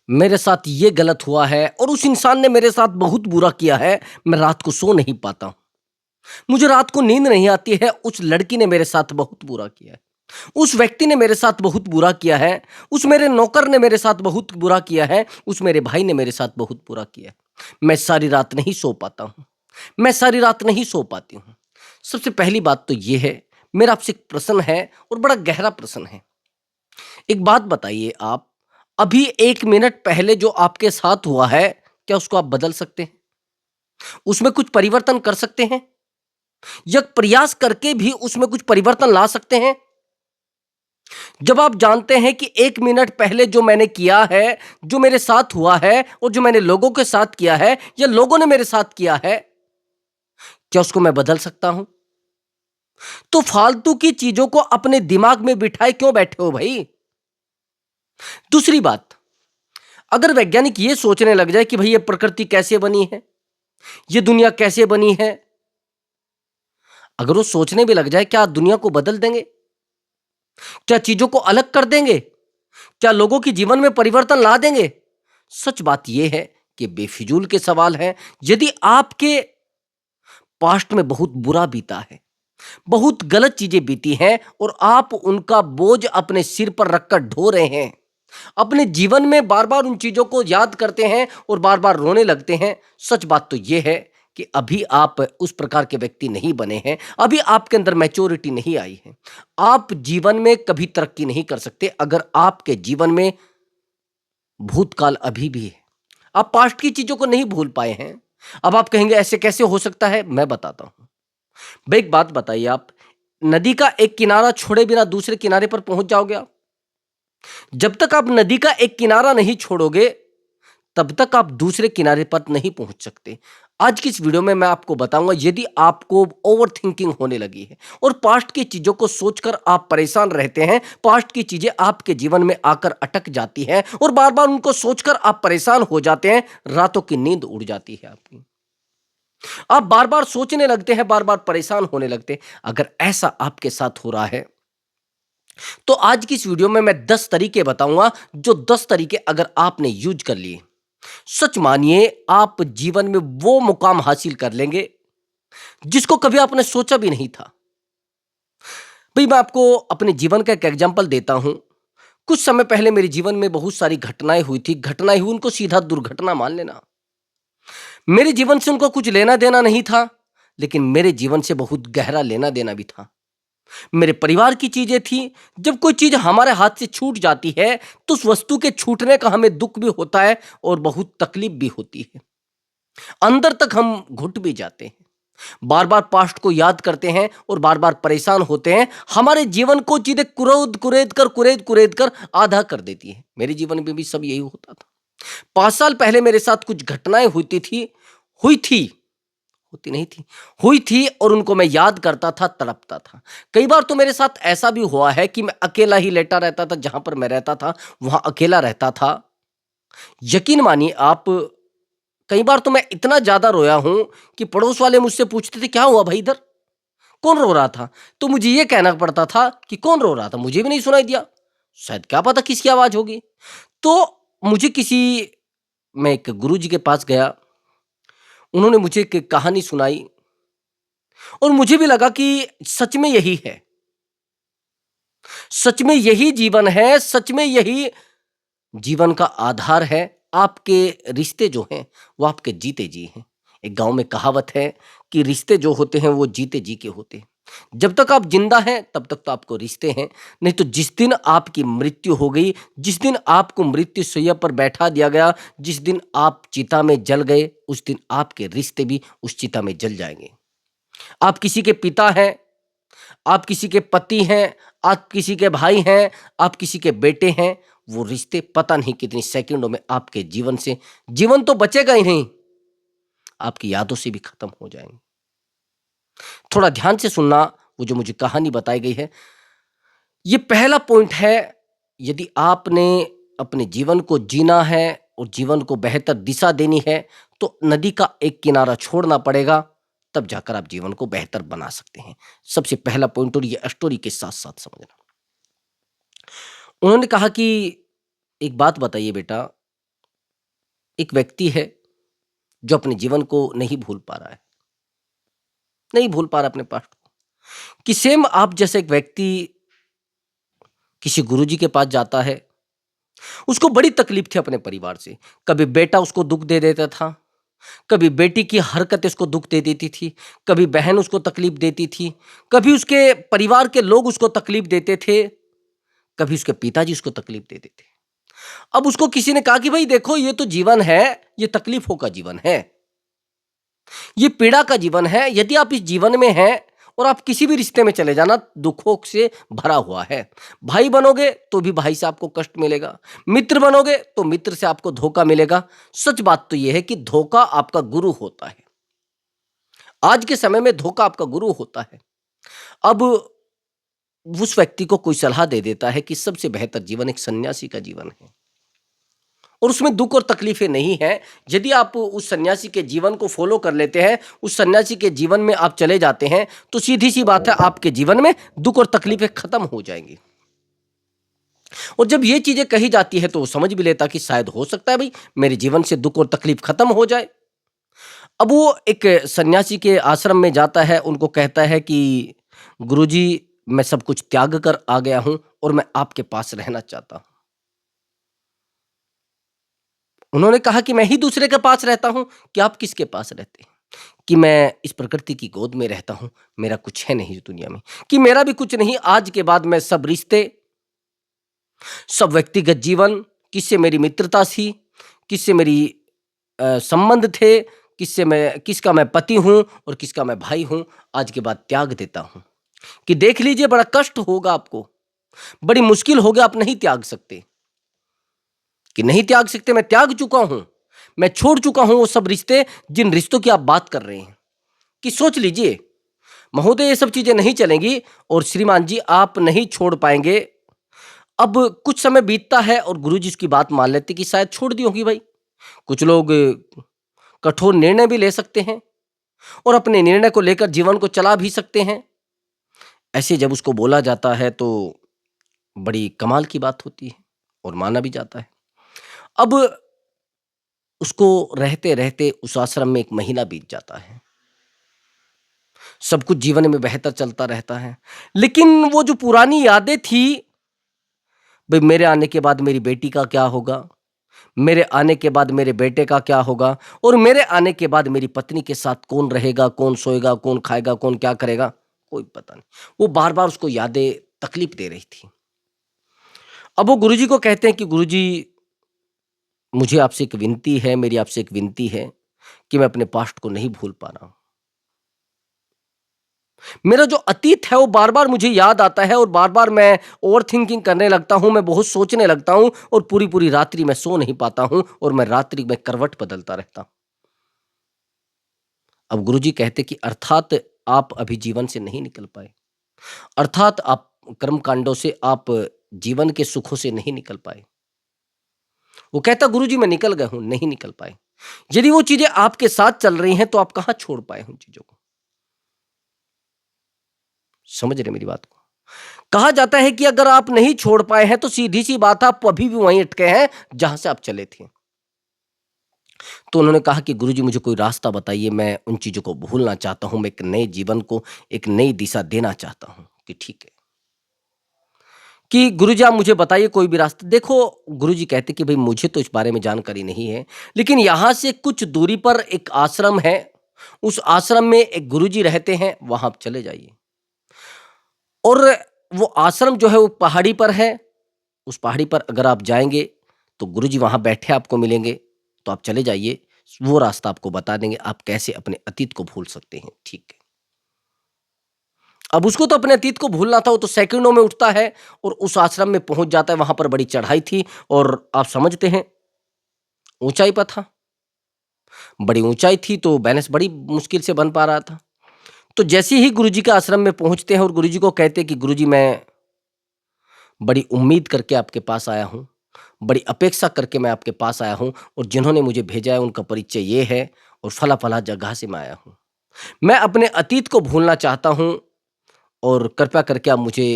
मेरे साथ ये गलत हुआ है और उस इंसान ने मेरे साथ बहुत बुरा किया है, मैं रात को सो नहीं पाता हूँ। मुझे रात को नींद नहीं आती है, उस लड़की ने मेरे साथ बहुत बुरा किया है। उस व्यक्ति ने मेरे साथ बहुत बुरा किया है, उस मेरे नौकर ने मेरे साथ बहुत बुरा किया है, उस मेरे भाई ने मेरे साथ बहुत बुरा किया है। मैं सारी रात नहीं सो पाता हूँ, मैं सारी रात नहीं सो पाती हूँ। सबसे पहली बात तो ये है, मेरा आपसे एक प्रश्न है और बड़ा गहरा प्रश्न है। एक बात बताइए आप, अभी 1 मिनट पहले जो आपके साथ हुआ है, क्या उसको आप बदल सकते हैं? उसमें कुछ परिवर्तन कर सकते हैं? या प्रयास करके भी उसमें कुछ परिवर्तन ला सकते हैं? जब आप जानते हैं कि 1 मिनट पहले जो मैंने किया है, जो मेरे साथ हुआ है और जो मैंने लोगों के साथ किया है या लोगों ने मेरे साथ किया है, क्या उसको मैं बदल सकता हूं? तो फालतू की चीजों को अपने दिमाग में बिठाए क्यों बैठे हो भाई? दूसरी बात, अगर वैज्ञानिक ये सोचने लग जाए कि भाई ये प्रकृति कैसे बनी है, ये दुनिया कैसे बनी है, अगर वो सोचने भी लग जाए, क्या दुनिया को बदल देंगे? क्या चीजों को अलग कर देंगे? क्या लोगों के जीवन में परिवर्तन ला देंगे? सच बात यह है कि बेफिजूल के सवाल हैं। यदि आपके पास्ट में बहुत बुरा बीता है, बहुत गलत चीजें बीती हैं और आप उनका बोझ अपने सिर पर रखकर ढो रहे हैं, अपने जीवन में बार-बार उन चीजों को याद करते हैं और बार-बार रोने लगते हैं, सच बात तो यह है कि अभी आप उस प्रकार के व्यक्ति नहीं बने हैं, अभी आपके अंदर मैच्योरिटी नहीं आई है। आप जीवन में कभी तरक्की नहीं कर सकते अगर आपके जीवन में भूतकाल अभी भी है। आप पास्ट की चीजों को नहीं भूल पाए हैं। अब आप कहेंगे ऐसे कैसे हो सकता है? मैं बताता हूं। भाई एक बात बताइए, आप नदी का एक किनारा छोड़े बिना दूसरे किनारे पर पहुंच जाओगे आप? जब तक आप नदी का एक किनारा नहीं छोड़ोगे, तब तक आप दूसरे किनारे पर नहीं पहुंच सकते। आज की इस वीडियो में मैं आपको बताऊंगा, यदि आपको ओवर थिंकिंग होने लगी है और पास्ट की चीजों को सोचकर आप परेशान रहते हैं, पास्ट की चीजें आपके जीवन में आकर अटक जाती हैं और बार बार उनको सोचकर आप परेशान हो जाते हैं, रातों की नींद उड़ जाती है आपकी, आप बार बार सोचने लगते हैं, बार बार परेशान होने लगते हैं। अगर ऐसा आपके साथ हो रहा है, तो आज की इस वीडियो में मैं 10 तरीके बताऊंगा, जो 10 तरीके अगर आपने यूज कर लिए, सच मानिए आप जीवन में वो मुकाम हासिल कर लेंगे जिसको कभी आपने सोचा भी नहीं था। भाई मैं आपको अपने जीवन का एक एग्जांपल देता हूं। कुछ समय पहले मेरे जीवन में बहुत सारी घटनाएं हुई थी, घटनाएं हुई, उनको सीधा दुर्घटना मान लेना। मेरे जीवन से उनको कुछ लेना देना नहीं था, लेकिन मेरे जीवन से बहुत गहरा लेना देना भी था। मेरे परिवार की चीजें थी। जब कोई चीज हमारे हाथ से छूट जाती है, तो उस वस्तु के छूटने का हमें दुख भी होता है और बहुत तकलीफ भी होती है, अंदर तक हम घुट भी जाते हैं, बार बार पास्ट को याद करते हैं और बार बार परेशान होते हैं। हमारे जीवन को चीजें कुरेद कुरेद कर आधा कर देती है। मेरे जीवन में भी सब यही होता था। 5 साल पहले मेरे साथ कुछ घटनाएं हुई थी, होती नहीं थी, हुई थी, और उनको मैं याद करता था, तड़पता था। कई बार तो मेरे साथ ऐसा भी हुआ है कि मैं अकेला ही लेटा रहता था, जहां पर मैं रहता था वहां अकेला रहता था। यकीन मानिए आप, कई बार तो मैं इतना ज्यादा रोया हूं कि पड़ोस वाले मुझसे पूछते थे, क्या हुआ भाई इधर, कौन रो रहा था? तो मुझे ये कहना पड़ता था कि कौन रो रहा था, मुझे भी नहीं सुनाई दिया, शायद क्या पता किसकी आवाज होगी। तो मुझे किसी मैं एक गुरु जी के पास गया, उन्होंने मुझे एक कहानी सुनाई और मुझे भी लगा कि सच में यही है, सच में यही जीवन है, सच में यही जीवन का आधार है। आपके रिश्ते जो हैं वो आपके जीते जी हैं। एक गांव में कहावत है कि रिश्ते जो होते हैं वो जीते जी के होते हैं। जब तक आप जिंदा हैं तब तक तो आपको रिश्ते हैं, नहीं तो जिस दिन आपकी मृत्यु हो गई, जिस दिन आपको मृत्यु शैया पर बैठा दिया गया, जिस दिन आप चिता में जल गए, उस दिन आपके रिश्ते भी उस चिता में जल जाएंगे। आप किसी के पिता हैं, आप किसी के पति हैं, आप किसी के भाई हैं, आप किसी के बेटे हैं, वो रिश्ते पता नहीं कितनी सेकंडों में आपके जीवन से, जीवन तो बचेगा ही नहीं, आपकी यादों से भी खत्म हो जाएंगे। थोड़ा ध्यान से सुनना, वो जो मुझे कहानी बताई गई है, ये पहला पॉइंट है। यदि आपने अपने जीवन को जीना है और जीवन को बेहतर दिशा देनी है, तो नदी का एक किनारा छोड़ना पड़ेगा, तब जाकर आप जीवन को बेहतर बना सकते हैं। सबसे पहला पॉइंट, और ये स्टोरी के साथ साथ समझना। उन्होंने कहा कि एक बात बताइए बेटा, एक व्यक्ति है जो अपने जीवन को नहीं भूल पा रहा है, नहीं भूल पा रहा अपने पास्ट को। कि सेम आप जैसे एक व्यक्ति किसी गुरुजी के पास जाता है, उसको बड़ी तकलीफ थी अपने परिवार से। कभी बेटा उसको दुख दे देता था, कभी बेटी की हरकतें उसको दुख दे देती थी, कभी बहन उसको तकलीफ देती थी, कभी उसके परिवार के लोग उसको तकलीफ देते थे, कभी उसके पिताजी उसको तकलीफ देते थे। अब उसको किसी ने कहा कि भाई देखो, ये तो जीवन है, ये तकलीफों का जीवन है, ये पीड़ा का जीवन है। यदि आप इस जीवन में हैं और आप किसी भी रिश्ते में चले जाना, दुखों से भरा हुआ है। भाई बनोगे तो भी भाई से आपको कष्ट मिलेगा, मित्र बनोगे तो मित्र से आपको धोखा मिलेगा। सच बात तो यह है कि धोखा आपका गुरु होता है। आज के समय में धोखा आपका गुरु होता है। अब उस व्यक्ति को कोई सलाह दे देता है कि सबसे बेहतर जीवन एक सन्यासी का जीवन है और उसमें दुख और तकलीफें नहीं है। यदि आप उस सन्यासी के जीवन को फॉलो कर लेते हैं, उस सन्यासी के जीवन में आप चले जाते हैं, तो सीधी सी बात है, आपके जीवन में दुख और तकलीफें खत्म हो जाएंगी। और जब ये चीजें कही जाती है तो वो समझ भी लेता कि शायद हो सकता है भाई मेरे जीवन से दुख और तकलीफ खत्म हो जाए। अब वो एक सन्यासी के आश्रम में जाता है, उनको कहता है कि गुरुजी, मैं सब कुछ त्याग कर आ गया हूं और मैं आपके पास रहना चाहता हूं। उन्होंने कहा कि मैं ही दूसरे के पास रहता हूं, कि आप किसके पास रहते हैं? कि मैं इस प्रकृति की गोद में रहता हूं, मेरा कुछ है नहीं इस दुनिया में, कि मेरा भी कुछ नहीं। आज के बाद मैं सब रिश्ते, सब व्यक्तिगत जीवन, किससे मेरी मित्रता थी, किससे मेरी संबंध थे, किसका मैं पति हूं और किसका मैं भाई हूं, आज के बाद त्याग देता हूं। कि देख लीजिए, बड़ा कष्ट होगा आपको, बड़ी मुश्किल होगा, आप नहीं त्याग सकते। कि नहीं त्याग सकते, मैं त्याग चुका हूं, मैं छोड़ चुका हूं वो सब रिश्ते जिन रिश्तों की आप बात कर रहे हैं। कि सोच लीजिए महोदय, ये सब चीजें नहीं चलेंगी और श्रीमान जी आप नहीं छोड़ पाएंगे। अब कुछ समय बीतता है और गुरुजी उसकी बात मान लेते कि शायद छोड़ दी होगी भाई। कुछ लोग कठोर निर्णय भी ले सकते हैं और अपने निर्णय को लेकर जीवन को चला भी सकते हैं। ऐसे जब उसको बोला जाता है तो बड़ी कमाल की बात होती है और माना भी जाता है। अब उसको रहते रहते उस आश्रम में 1 महीना बीत जाता है। सब कुछ जीवन में बेहतर चलता रहता है, लेकिन वो जो पुरानी यादें थी, भाई मेरे आने के बाद मेरी बेटी का क्या होगा, मेरे आने के बाद मेरे बेटे का क्या होगा, और मेरे आने के बाद मेरी पत्नी के साथ कौन रहेगा, कौन सोएगा, कौन खाएगा, कौन क्या करेगा, कोई पता नहीं। वो बार बार उसको यादें तकलीफ दे रही थी। अब वो गुरुजी को कहते हैं कि गुरुजी, मुझे आपसे एक विनती है, मेरी आपसे एक विनती है कि मैं अपने पास्ट को नहीं भूल पा रहा हूं। मेरा जो अतीत है वो बार बार मुझे याद आता है और बार बार मैं ओवर थिंकिंग करने लगता हूं, मैं बहुत सोचने लगता हूं और पूरी पूरी रात्रि मैं सो नहीं पाता हूं और मैं रात्रि में करवट बदलता रहता हूं। अब गुरुजी कहते कि अर्थात आप अभी जीवन से नहीं निकल पाए, अर्थात आप कर्म कांडों से, आप जीवन के सुखों से नहीं निकल पाए। वो कहता गुरुजी मैं निकल गया हूं, नहीं निकल पाए। यदि वो चीजें आपके साथ चल रही हैं तो आप कहां छोड़ पाए उन चीजों को? समझ रहे मेरी बात को? कहा जाता है कि अगर आप नहीं छोड़ पाए हैं तो सीधी सी बात है, आप अभी भी वहीं अटके हैं जहां से आप चले थे। तो उन्होंने कहा कि गुरुजी मुझे कोई रास्ता बताइए, मैं उन चीजों को भूलना चाहता हूं, मैं एक नए जीवन को एक नई दिशा देना चाहता हूं। कि ठीक है, कि गुरुजी आप मुझे बताइए कोई भी रास्ता। देखो, गुरुजी कहते कि भाई मुझे तो इस बारे में जानकारी नहीं है, लेकिन यहां से कुछ दूरी पर एक आश्रम है, उस आश्रम में एक गुरुजी रहते हैं, वहां आप चले जाइए। और वो आश्रम जो है वो पहाड़ी पर है। उस पहाड़ी पर अगर आप जाएंगे तो गुरुजी वहां बैठे आपको मिलेंगे, तो आप चले जाइए, वो रास्ता आपको बता देंगे आप कैसे अपने अतीत को भूल सकते हैं। ठीक है, अब उसको तो अपने अतीत को भूलना था, वो तो सेकंडों में उठता है और उस आश्रम में पहुंच जाता है। वहां पर बड़ी चढ़ाई थी और आप समझते हैं, ऊंचाई पर था, बड़ी ऊंचाई थी, तो बैलेंस बड़ी मुश्किल से बन पा रहा था। तो जैसे ही गुरुजी के आश्रम में पहुंचते हैं और गुरुजी को कहते हैं कि गुरुजी मैं बड़ी उम्मीद करके आपके पास आया हूँ, बड़ी अपेक्षा करके मैं आपके पास आया हूँ और जिन्होंने मुझे भेजा है उनका परिचय ये है और फला-फला जगह से मैं आया हूँ। मैं अपने अतीत को भूलना चाहता हूँ और कृपया करके आप मुझे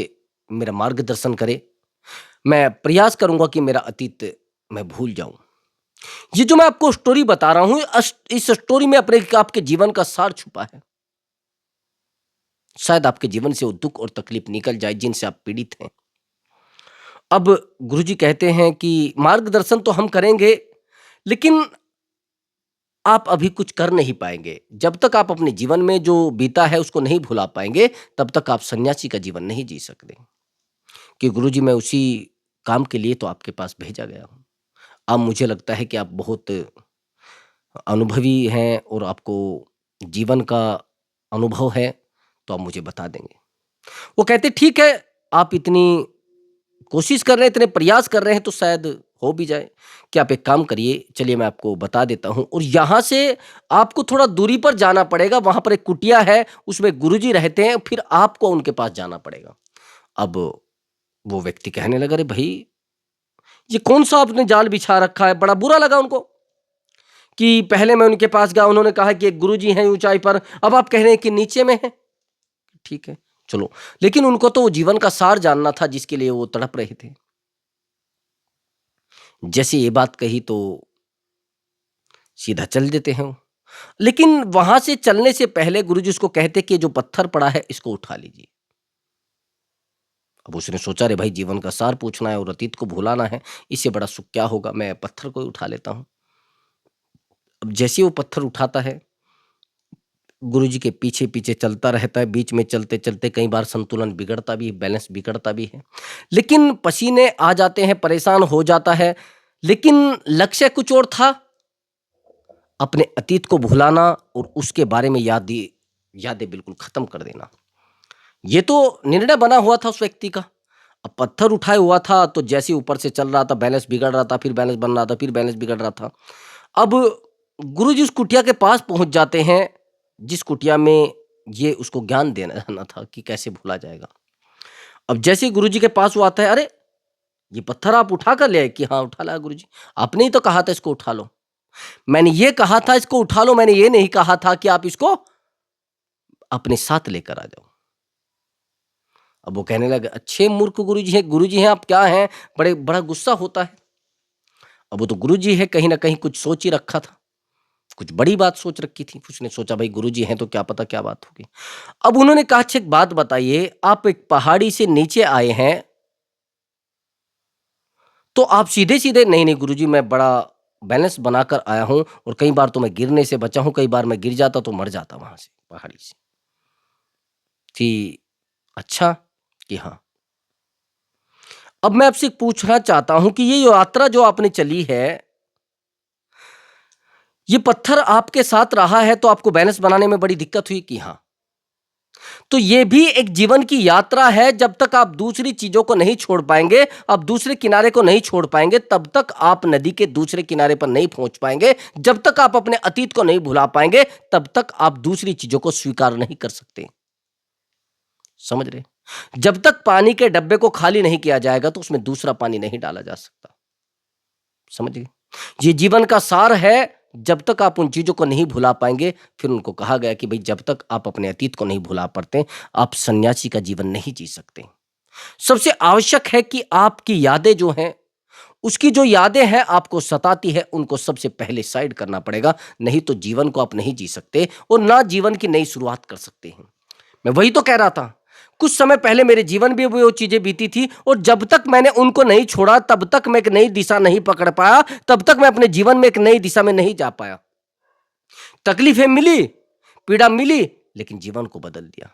मेरा मार्गदर्शन करें। मैं प्रयास करूँगा कि मेरा अतीत मैं भूल जाऊँ। ये जो मैं आपको स्टोरी बता रहा हूं, इस स्टोरी में अपने आपके जीवन का सार छुपा है। शायद आपके जीवन से वो दुख और तकलीफ निकल जाए जिनसे आप पीड़ित हैं। अब गुरुजी कहते हैं कि मार्गदर्शन तो हम करेंगे, लेकिन आप अभी कुछ कर नहीं पाएंगे। जब तक आप अपने जीवन में जो बीता है उसको नहीं भुला पाएंगे, तब तक आप सन्यासी का जीवन नहीं जी सकते। कि गुरुजी, मैं उसी काम के लिए तो आपके पास भेजा गया हूं। अब मुझे लगता है कि आप बहुत अनुभवी हैं और आपको जीवन का अनुभव है, तो आप मुझे बता देंगे। वो कहते ठीक है, आप इतनी कोशिश कर रहे हैं, इतने प्रयास कर रहे हैं, तो शायद हो भी जाए। कि आप एक काम करिए, चलिए मैं आपको बता देता हूँ, और यहाँ से आपको थोड़ा दूरी पर जाना पड़ेगा। वहाँ पर एक कुटिया है, उसमें गुरुजी रहते हैं, फिर आपको उनके पास जाना पड़ेगा। अब वो व्यक्ति कहने लगा, अरे भाई, ये कौन सा आपने जाल बिछा रखा है। बड़ा बुरा लगा उनको कि पहले मैं उनके पास गया, उन्होंने कहा कि एक गुरुजी हैं ऊंचाई पर, अब आप कह रहे हैं कि नीचे में है। ठीक है, चलो। लेकिन उनको तो वो जीवन का सार जानना था जिसके लिए वो तड़प रहे थे। जैसे ये बात कही तो सीधा चल देते हैं वो। लेकिन वहां से चलने से पहले गुरुजी उसको कहते कि जो पत्थर पड़ा है इसको उठा लीजिए। अब उसने सोचा, रे भाई, जीवन का सार पूछना है और अतीत को भुलाना है, इससे बड़ा सुख क्या होगा, मैं पत्थर को ही उठा लेता हूं। अब जैसे वो पत्थर उठाता है, गुरुजी के पीछे पीछे चलता रहता है। बीच में चलते चलते कई बार संतुलन बिगड़ता भी है, बैलेंस बिगड़ता भी है, लेकिन पसीने आ जाते हैं, परेशान हो जाता है। लेकिन लक्ष्य कुछ और था, अपने अतीत को भुलाना और उसके बारे में यादें बिल्कुल खत्म कर देना। ये तो निर्णय बना हुआ था उस व्यक्ति का। अब पत्थर उठाए हुआ था, तो जैसे ऊपर से चल रहा था, बैलेंस बिगड़ रहा था, फिर बैलेंस बन रहा था, फिर बैलेंस बिगड़ रहा था। अब गुरुजी उस कुटिया के पास पहुंच जाते हैं, जिस कुटिया में ये उसको ज्ञान देना था कि कैसे भूला जाएगा। अब जैसे ही गुरुजी के पास वो आता है, अरे, ये पत्थर आप उठा कर ले आए? कि हाँ, उठा लाया गुरुजी। आपने ही तो कहा था इसको उठा लो। मैंने ये कहा था इसको उठा लो, मैंने ये नहीं कहा था कि आप इसको अपने साथ लेकर आ जाओ। अब वो कहने लगे, अच्छे मूर्ख गुरुजी हैं आप, क्या हैं? बड़ा गुस्सा होता है। अब वो तो गुरुजी है, कहीं ना कहीं कुछ सोच ही रखा था, कुछ बड़ी बात सोच रखी थी। उसने सोचा, भाई गुरुजी हैं तो क्या पता क्या बात होगी। अब उन्होंने कहा, अच्छा एक बात बताइए, आप एक पहाड़ी से नीचे आए हैं, तो आप सीधे सीधे? नहीं नहीं गुरुजी, मैं बड़ा बैलेंस बनाकर आया हूं, और कई बार तो मैं गिरने से बचा हूं, कई बार मैं गिर जाता तो मर जाता वहां से, पहाड़ी से। कि अच्छा, कि हाँ। अब मैं आपसे पूछना चाहता हूं कि ये यात्रा जो आपने चली है, ये पत्थर आपके साथ रहा है तो आपको बैलेंस बनाने में बड़ी दिक्कत हुई? कि हाँ। तो ये भी एक जीवन की यात्रा है। जब तक आप दूसरी चीजों को नहीं छोड़ पाएंगे, आप दूसरे किनारे को नहीं छोड़ पाएंगे, तब तक आप नदी के दूसरे किनारे पर नहीं पहुंच पाएंगे। जब तक आप अपने अतीत को नहीं भुला पाएंगे, तब तक आप दूसरी चीजों को स्वीकार नहीं कर सकते। समझ रहे? जब तक पानी के डब्बे को खाली नहीं किया जाएगा, तो उसमें दूसरा पानी नहीं डाला जा सकता। समझ गए? ये जीवन का सार है। जब तक आप उन चीजों को नहीं भुला पाएंगे, फिर उनको कहा गया कि भाई, जब तक आप अपने अतीत को नहीं भुला पाते, आप सन्यासी का जीवन नहीं जी सकते। सबसे आवश्यक है कि आपकी यादें जो हैं, उसकी जो यादें हैं आपको सताती है, उनको सबसे पहले साइड करना पड़ेगा। नहीं तो जीवन को आप नहीं जी सकते, और ना जीवन की नई शुरुआत कर सकते हैं। मैं वही तो कह रहा था, कुछ समय पहले मेरे जीवन में वो चीजें बीती थी, और जब तक मैंने उनको नहीं छोड़ा, तब तक मैं एक नई दिशा नहीं पकड़ पाया, तब तक मैं अपने जीवन में एक नई दिशा में नहीं जा पाया। तकलीफें मिली, पीड़ा मिली, लेकिन जीवन को बदल दिया।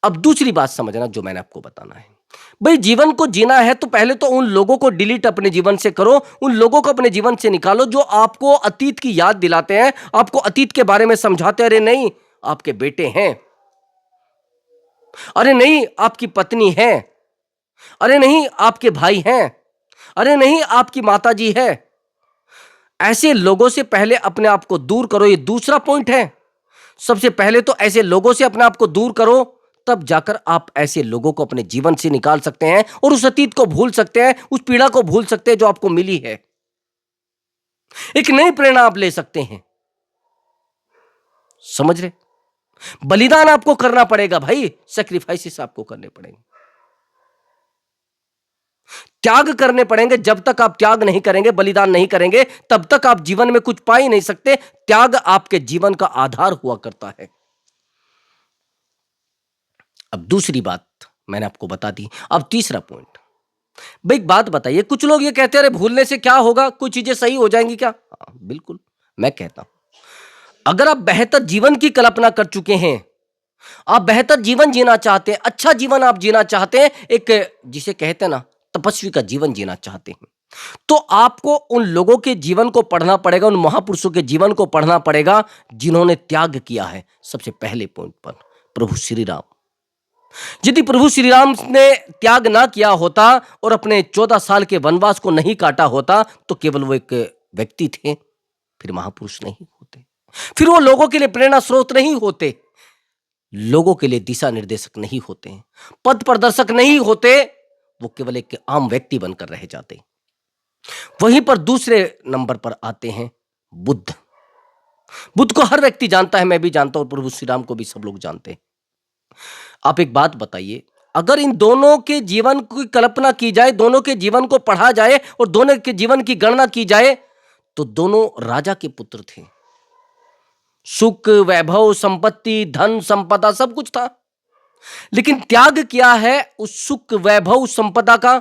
अब दूसरी बात समझना जो मैंने आपको बताना है, भाई जीवन को जीना है तो पहले तो उन लोगों को डिलीट अपने जीवन से करो, उन लोगों को अपने जीवन से निकालो जो आपको अतीत की याद दिलाते हैं, आपको अतीत के बारे में समझाते हैं। अरे नहीं, आपके बेटे हैं, अरे नहीं आपकी पत्नी है, अरे नहीं आपके भाई हैं, अरे नहीं आपकी माताजी है। ऐसे लोगों से पहले अपने आप को दूर करो। ये दूसरा पॉइंट है। सबसे पहले तो ऐसे लोगों से अपने आप को दूर करो, तब जाकर आप ऐसे लोगों को अपने जीवन से निकाल सकते हैं, और उस अतीत को भूल सकते हैं, उस पीड़ा को भूल सकते हैं जो आपको मिली है। एक नई प्रेरणा आप ले सकते हैं। समझ रहे? बलिदान आपको करना पड़ेगा भाई, सैक्रिफाइसेस आपको करने पड़ेंगे। त्याग करने पड़ेंगे। जब तक आप त्याग नहीं करेंगे, बलिदान नहीं करेंगे, तब तक आप जीवन में कुछ पा ही नहीं सकते। त्याग आपके जीवन का आधार हुआ करता है। अब दूसरी बात मैंने आपको बता दी। अब तीसरा पॉइंट, भाई एक बात बताइए, कुछ लोग ये कहते हैं अरे भूलने से क्या होगा, कुछ चीजें सही हो जाएंगी क्या? हाँ, बिल्कुल। मैं कहता हूं अगर आप बेहतर जीवन की कल्पना कर चुके हैं, आप बेहतर जीवन जीना चाहते हैं, अच्छा जीवन आप जीना चाहते हैं, एक जिसे कहते हैं ना तपस्वी का जीवन जीना चाहते हैं, तो आपको उन लोगों के जीवन को पढ़ना पड़ेगा, उन महापुरुषों के जीवन को पढ़ना पड़ेगा जिन्होंने त्याग किया है। सबसे पहले पॉइंट पर प्रभु श्री राम। यदि प्रभु श्री राम ने त्याग ना किया होता और अपने 14 साल के वनवास को नहीं काटा होता, तो केवल वो एक व्यक्ति थे, फिर महापुरुष नहीं होते, फिर वो लोगों के लिए प्रेरणा स्रोत नहीं होते, लोगों के लिए दिशा निर्देशक नहीं होते, पथ प्रदर्शक नहीं होते, वो केवल एक आम व्यक्ति बनकर रह जाते। वहीं पर दूसरे नंबर पर आते हैं बुद्ध। बुद्ध को हर व्यक्ति जानता है, मैं भी जानता हूं, प्रभु श्री राम को भी सब लोग जानते हैं। आप एक बात बताइए, अगर इन दोनों के जीवन की कल्पना की जाए, दोनों के जीवन को पढ़ा जाए और दोनों के जीवन की गणना की जाए, तो दोनों राजा के पुत्र थे। सुख, वैभव, संपत्ति, धन, संपदा सब कुछ था, लेकिन त्याग किया है उस सुख, वैभव, संपदा का,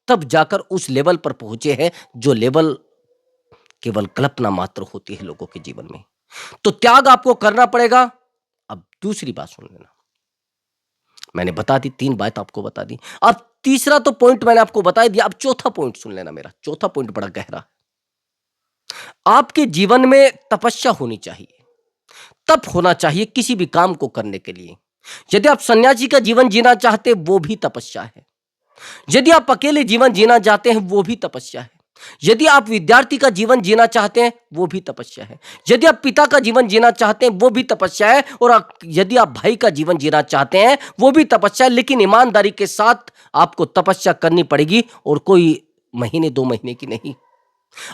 तब जाकर उस लेवल पर पहुंचे हैं जो लेवल केवल कल्पना मात्र होती है लोगों के जीवन में। तो त्याग आपको करना पड़ेगा। अब दूसरी बात सुन लेना, मैंने बता दी, 3 बात आपको बता दी। अब तीसरा तो पॉइंट मैंने आपको बता दिया, अब चौथा पॉइंट सुन लेना। मेरा चौथा पॉइंट बड़ा गहरा है। आपके जीवन में तपस्या होनी चाहिए, तप होना चाहिए किसी भी काम को करने के लिए। यदि आप सन्यासी का जीवन जीना चाहते हैं, वो भी तपस्या है। यदि आप अकेले जीवन जीना चाहते हैं, वो भी तपस्या है। यदि आप विद्यार्थी का जीवन जीना चाहते हैं, वो भी तपस्या है। यदि आप पिता का जीवन जीना चाहते हैं, वो भी तपस्या है। और यदि आप भाई का जीवन जीना चाहते हैं, वो भी तपस्या है। लेकिन ईमानदारी के साथ आपको तपस्या करनी पड़ेगी, और कोई महीने 2 महीने की नहीं।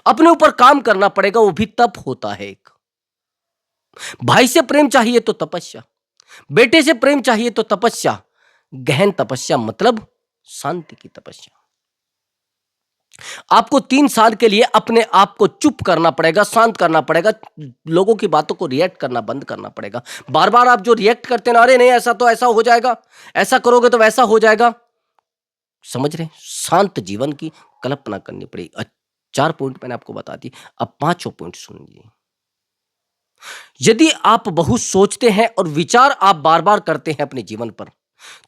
अपने ऊपर काम करना पड़ेगा, वो भी तप होता है एक। भाई से प्रेम चाहिए तो तपस्या, बेटे से प्रेम चाहिए तो तपस्या, गहन तपस्या मतलब शांति की तपस्या। आपको 3 साल के लिए अपने आप को चुप करना पड़ेगा, शांत करना पड़ेगा, लोगों की बातों को रिएक्ट करना बंद करना पड़ेगा। बार बार आप जो रिएक्ट करते ना, अरे नहीं ऐसा तो ऐसा हो जाएगा, ऐसा करोगे तो वैसा हो जाएगा, समझ रहे? शांत जीवन की कल्पना करनी पड़ेगी। 4 पॉइंट मैंने आपको बता दी, अब 5वां पॉइंट सुन लीजिए। यदि आप बहुत सोचते हैं और विचार आप बार बार करते हैं अपने जीवन पर,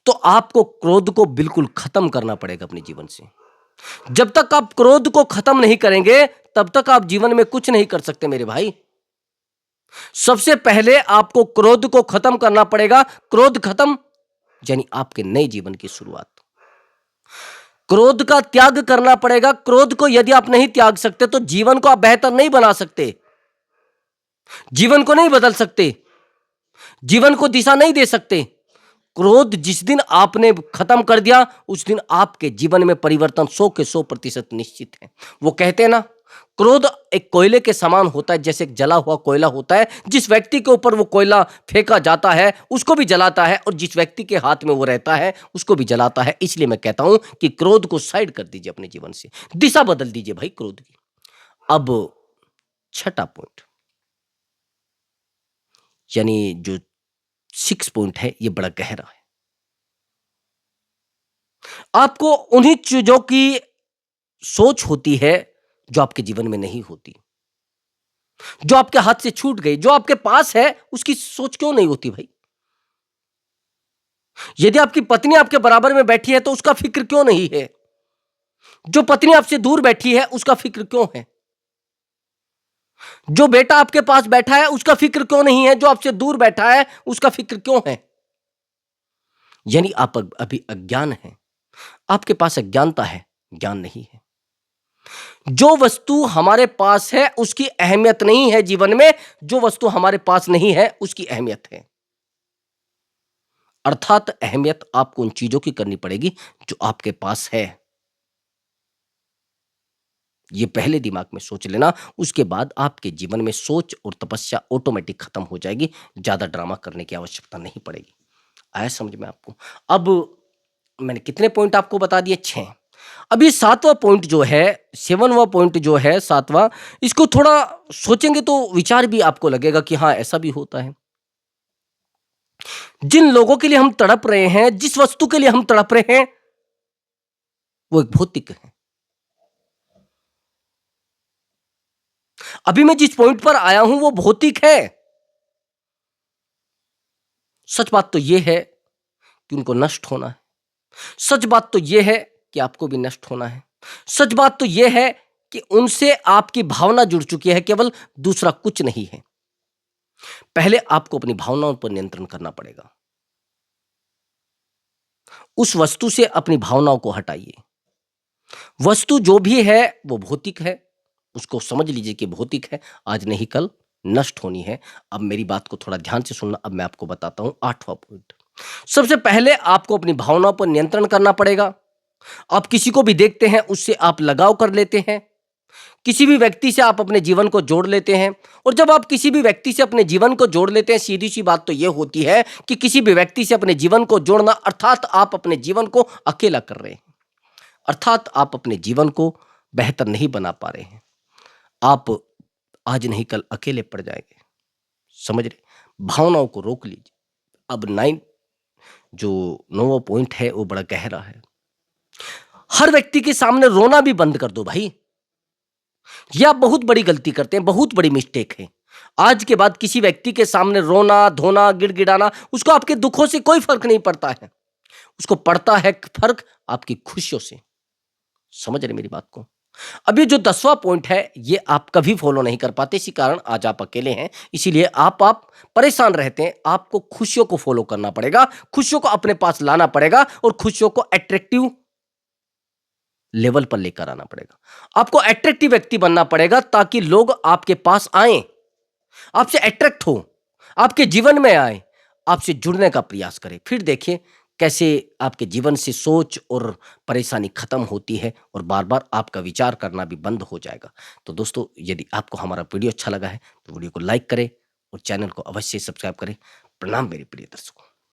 तो आपको क्रोध को बिल्कुल खत्म करना पड़ेगा अपने जीवन से। जब तक आप क्रोध को खत्म नहीं करेंगे, तब तक आप जीवन में कुछ नहीं कर सकते मेरे भाई। सबसे पहले आपको क्रोध को खत्म करना पड़ेगा। क्रोध खत्म यानी आपके नए जीवन की शुरुआत। क्रोध का त्याग करना पड़ेगा। क्रोध को यदि आप नहीं त्याग सकते, तो जीवन को आप बेहतर नहीं बना सकते, जीवन को नहीं बदल सकते, जीवन को दिशा नहीं दे सकते। क्रोध जिस दिन आपने खत्म कर दिया, उस दिन आपके जीवन में परिवर्तन 100 के 100% निश्चित है। वो कहते हैं ना, क्रोध एक कोयले के समान होता है, जैसे एक जला हुआ कोयला होता है। जिस व्यक्ति के ऊपर वो कोयला फेंका जाता है, उसको भी जलाता है, और जिस व्यक्ति के हाथ में वो रहता है, उसको भी जलाता है। इसलिए मैं कहता हूं कि क्रोध को साइड कर दीजिए अपने जीवन से, दिशा बदल दीजिए भाई क्रोध की। अब 6वां पॉइंट, यानी जो 6 पॉइंट है, ये बड़ा गहरा है। आपको उन्हीं चीजों की सोच होती है जो आपके जीवन में नहीं होती, जो आपके हाथ से छूट गई। जो आपके पास है उसकी सोच क्यों नहीं होती भाई? यदि आपकी पत्नी आपके बराबर में बैठी है, तो उसका फिक्र क्यों नहीं है? जो पत्नी आपसे दूर बैठी है, उसका फिक्र क्यों है? जो बेटा आपके पास बैठा है, उसका फिक्र क्यों नहीं है? जो आपसे दूर बैठा है, उसका फिक्र क्यों है? यानी आप अभी अज्ञान हैं, आपके पास अज्ञानता है, ज्ञान नहीं है। जो वस्तु हमारे पास है उसकी अहमियत नहीं है जीवन में, जो वस्तु हमारे पास नहीं है उसकी अहमियत है। अर्थात अहमियत आपको उन चीजों की करनी पड़ेगी जो आपके पास है। ये पहले दिमाग में सोच लेना, उसके बाद आपके जीवन में सोच और तपस्या ऑटोमेटिक खत्म हो जाएगी। ज्यादा ड्रामा करने की आवश्यकता नहीं पड़ेगी। आया समझ में आपको? अब मैंने कितने पॉइंट आपको बता दिए? 6। अब ये 7वां पॉइंट जो है, 7वां पॉइंट जो है 7वां, इसको थोड़ा सोचेंगे तो विचार भी आपको लगेगा कि हाँ, ऐसा भी होता है। जिन लोगों के लिए हम तड़प रहे हैं, जिस वस्तु के लिए हम तड़प रहे हैं, वो एक भौतिक है। अभी मैं जिस पॉइंट पर आया हूं वो भौतिक है। सच बात तो यह है कि उनको नष्ट होना है। सच बात तो यह है कि आपको भी नष्ट होना है। सच बात तो यह है कि उनसे आपकी भावना जुड़ चुकी है, केवल दूसरा कुछ नहीं है। पहले आपको अपनी भावनाओं पर नियंत्रण करना पड़ेगा। उस वस्तु से अपनी भावनाओं को हटाइए। वस्तु जो भी है वो भौतिक है, उसको समझ लीजिए कि भौतिक है, आज नहीं कल नष्ट होनी है। अब मेरी बात को थोड़ा ध्यान से सुनना, अब मैं आपको बताता हूं 8वां पॉइंट। सबसे पहले आपको अपनी भावनाओं पर नियंत्रण करना पड़ेगा। आप किसी को भी देखते हैं, उससे आप लगाव कर लेते हैं। किसी भी व्यक्ति से आप अपने जीवन को जोड़ लेते हैं, और जब आप किसी भी व्यक्ति से अपने जीवन को जोड़ लेते हैं, सीधी सी बात तो यह होती है कि किसी भी व्यक्ति से अपने जीवन को जोड़ना अर्थात आप अपने जीवन को अकेला कर रहे हैं, अर्थात आप अपने जीवन को बेहतर नहीं बना पा रहे हैं। आप आज नहीं कल अकेले पड़ जाएंगे। समझ रहे? भावनाओं को रोक लीजिए। अब 9 जो 9वां पॉइंट है वो बड़ा गहरा है। हर व्यक्ति के सामने रोना भी बंद कर दो भाई। यह आप बहुत बड़ी गलती करते हैं, बहुत बड़ी मिस्टेक है। आज के बाद किसी व्यक्ति के सामने रोना, धोना, गिड़गिड़ाना, उसको आपके दुखों से कोई फर्क नहीं पड़ता है। उसको पड़ता है फर्क आपकी खुशियों से। समझ रहे मेरी बात को? अब ये जो 10वां पॉइंट है, ये आप कभी फॉलो नहीं कर पाते, इसी कारण आज आप अकेले हैं, इसीलिए आप परेशान रहते हैं। आपको खुशियों को फॉलो करना पड़ेगा, खुशियों को अपने पास लाना पड़ेगा, और खुशियों को अट्रैक्टिव लेवल पर लेकर आना पड़ेगा। आपको अट्रैक्टिव व्यक्ति बनना पड़ेगा ताकि लोग आपके पास आए, आपसे अट्रैक्ट हो, आपके जीवन में आए, आपसे जुड़ने का प्रयास करें। फिर देखिए कैसे आपके जीवन से सोच और परेशानी खत्म होती है, और बार बार आपका विचार करना भी बंद हो जाएगा। तो दोस्तों, यदि आपको हमारा वीडियो अच्छा लगा है तो वीडियो को लाइक करें और चैनल को अवश्य सब्सक्राइब करें। प्रणाम मेरे प्रिय दर्शकों।